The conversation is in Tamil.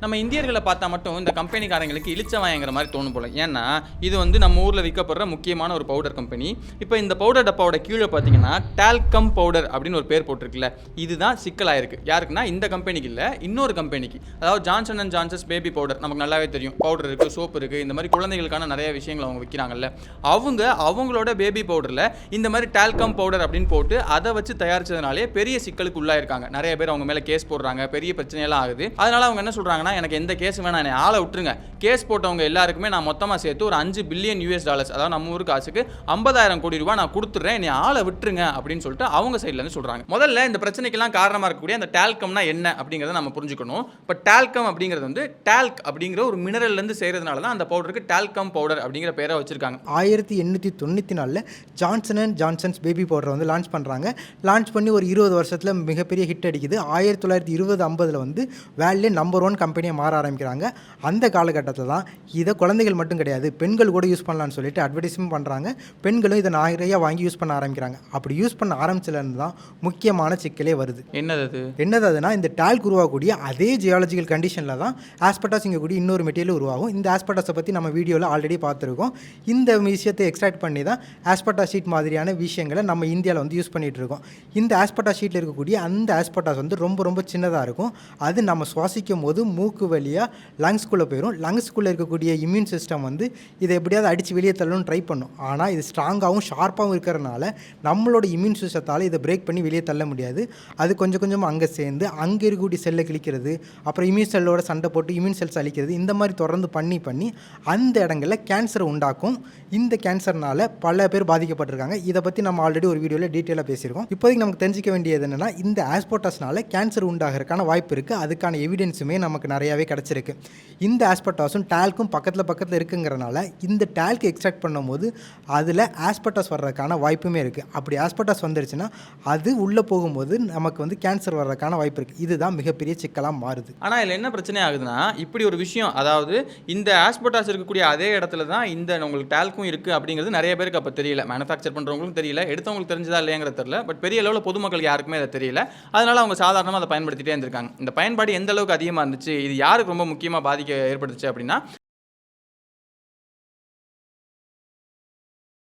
நம்ம இந்தியர்களை பார்த்தா மட்டும் இந்த கம்பெனிக்காரங்களுக்கு இளிச்சவாயங்கிற மாதிரி தோணும் போல. ஏன்னா இது வந்து நம்ம ஊரில் விற்கப்படுற முக்கியமான ஒரு பவுடர் கம்பெனி. இப்போ இந்த பவுடர் டப்பாவோட கீழே பார்த்தீங்கன்னா டால்கம் பவுடர் அப்படின்னு ஒரு பேர் போட்டிருக்குல்ல, இதுதான் சிக்கலாயிருக்கு. யாருக்குன்னா இந்த கம்பெனிக்கு இல்லை, இன்னொரு கம்பெனிக்கு. அதாவது Johnson and Johnson's baby powder நமக்கு நல்லாவே தெரியும். பவுடர் இருக்குது, சோப்பு இருக்குது, இந்த மாதிரி குழந்தைகளுக்கான நிறைய விஷயங்கள் அவங்க விற்கிறாங்கல்ல. அவங்களோட பேபி பவுடரில் இந்த மாதிரி டால்கம் பவுடர் அப்படின்னு போட்டு அதை வச்சு தயாரிச்சதுனாலே பெரிய சிக்கலுக்கு உள்ளாயிருக்காங்க. நிறைய பேர் அவங்க மேலே கேஸ் போடுறாங்க, பெரிய பிரச்சனையெல்லாம் ஆகுது. அதனால அவங்க என்ன சொல்கிறாங்க, எனக்கு எந்த கேஸ் வேணாம், என்னை ஆளை விட்டுருங்க. கேஸ் போட்டவங்க எல்லாருக்குமே நான் மொத்தமாக சேர்த்து ஒரு $5 பில்லியன் அதாவது நம்ம ஊருக்கு காசுக்கு 50,000 கோடி ரூபாய் நான் கொடுத்துட்றேன், என்னை ஆளை விட்டுருங்க அப்படின்னு சொல்லிட்டு அவங்க சைட்லேருந்து சொல்கிறாங்க. முதல்ல இந்த பிரச்சனைக்கெல்லாம் காரணமாக இருக்கக்கூடிய அந்த டால்கம்னா என்ன அப்படிங்கிறத நம்ம புரிஞ்சுக்கணும். இப்போ டால்கம் அப்படிங்கிறது வந்து டால்க் அப்படிங்கிற ஒரு மினரல்லேருந்து செய்கிறதுனால தான் அந்த பவுடருக்கு டால்கம் பவுடர் அப்படிங்கிற பேரை வச்சிருக்காங்க. 1894 Johnson and Johnson's baby powder வந்து லான்ச் பண்ணுறாங்க. லான்ச் பண்ணி ஒரு 20 வருஷத்தில் மிகப்பெரிய ஹிட் அடிக்குது. 1920-50 வந்து வேர்ல்ட்லே நம்பர் 1 கம்பெனியாக மாற ஆரம்பிக்கிறாங்க. அந்த காலகட்டத்தில் தான் இதை குழந்தைகள் மட்டும் கிடையாது, பெண்கள் கூட யூஸ் பண்ணலான்னு சொல்லிட்டு அட்வர்டைஸ்மெண்ட் பண்ணுறாங்க. பெண்களும் இதை நிறைய வாங்கி யூஸ் பண்ண ஆரம்பிக்கிறாங்க. அப்படி யூஸ் பண்ண ஆரம்பிச்சதுலேருந்து தான் முக்கியமான சிக்கலே வருது. என்னதுன்னா இந்த டால்க் உருவாகக்கூடிய அதே ஜியாலஜிக்கல் கண்டிஷனில் தான் ஆஸ்பெட்டாஸ் இங்கக்கூடிய இன்னொரு மெட்டீரியல் உருவாகும். இந்த ஆஸ்பெட்டாஸை பற்றி நம்ம வீடியோவில் ஆல்ரெடி பார்த்துருக்கோம். இந்த விஷயத்தை எக்ஸ்ட்ராக்ட் பண்ணி தான் ஆஸ்பெட்டாஸ் ஷீட் மாதிரியான விஷயங்களை நம்ம இந்தியாவில் வந்து யூஸ் பண்ணிகிட்டு இருக்கோம். இந்த ஆஸ்பெட்டாஸ் ஷீட்டில் இருக்கக்கூடிய அந்த ஆஸ்பெட்டாஸ் வந்து ரொம்ப ரொம்ப சின்னதாக இருக்கும். அது நம்ம சுவாசிக்கும் போது மூக்கு வழியாக லங்ஸ்குள்ளே போயிடும். லங்ஸ்குள்ளே இருக்கக்கூடிய இம்யூன் சிஸ்டம் வந்து இதை எப்படியாவது அடித்து வெளியே தள்ளணும்னு ட்ரை பண்ணும். ஆனால் இது ஸ்ட்ராங்காகவும் ஷார்ப்பாகவும் இருக்கிறனால நம்மளோட இம்யூன் சிஸ்டத்தால் இதை பிரேக் பண்ணி வெளியே தள்ள முடியாது. அது கொஞ்சம் கொஞ்சமாக அங்கே சேர்ந்து அங்கே இருக்கக்கூடிய செல்லை கிழிக்கிறது, அப்புறம் இம்யூன் செல்லோட சண்டை போட்டு இம்யூன் செல்ஸ் அழிக்கிறது, இந்த மாதிரி தொடர்ந்து பண்ணி அந்த இடங்களில் கேன்சரை உண்டாக்கும். இந்த கேன்சர்னால் பல பேர் பாதிக்கப்பட்டிருக்காங்க. இதை பற்றி நம்ம ஆல்ரெடி ஒரு வீடியோவில் டீட்டெயிலாக பேசியிருக்கோம். இப்போதைக்கு நமக்கு தெரிஞ்சிக்க வேண்டியது என்னென்னா, இந்த ஆஸ்பெட்டாஸ்னால கேன்சர் உண்டாகிறதுக்கான வாய்ப்பு இருக்குது. அதுக்கான எவிடன்ஸுமே நமக்கு நிறையாவே கிடச்சிருக்கு. இந்த ஆஸ்பெட்டாஸும் டால்க்கும் பக்கத்தில் இருக்குங்கிறனால இந்த டால்க் எக்ஸ்ட்ராக்ட் பண்ணும்போது அதில் ஆஸ்பெட்டாஸ் வர்றதுக்கான வாய்ப்புமே இருக்குது. அப்படி ஆஸ்பெட்டாஸ் வந்துருச்சுன்னா அது உள்ளே போகும்போது நமக்கு வந்து கேன்சர் வர்றதுக்கான வாய்ப்பு இருக்குது. இதுதான் மிகப்பெரிய சிக்கலாக மாறுது. ஆனால் இதில் என்ன பிரச்சனை ஆகுதுன்னா, இப்படி ஒரு விஷயம், அதாவது இந்த ஆஸ்பெட்டாஸ் இருக்கக்கூடிய அதே இடத்துல தான் இந்த உங்களுக்கு டால்க்கும் இருக்குது அப்படிங்கிறது நிறைய பேருக்கு அப்போ தெரியல. மேனுஃபேக்சர் பண்ணுறவங்களுக்கும் தெரியல, எடுத்தவங்களுக்கு தெரிஞ்சதா இல்லையாங்கிறது தெரியல. பட் பெரிய அளவில் பொதுமக்கள் யாருக்குமே அதை தெரியல. அதனால் அவங்க சாதாரணமாக அதை பயன்படுத்திட்டே இருந்திருக்காங்க. இந்த பயன்பாடு எந்த அளவுக்கு அதிகமாக இருந்துச்சு, இது யாருக்கு ரொம்ப முக்கியமாக பாதிக்க ஏற்படுத்துச்சு அப்படின்னா,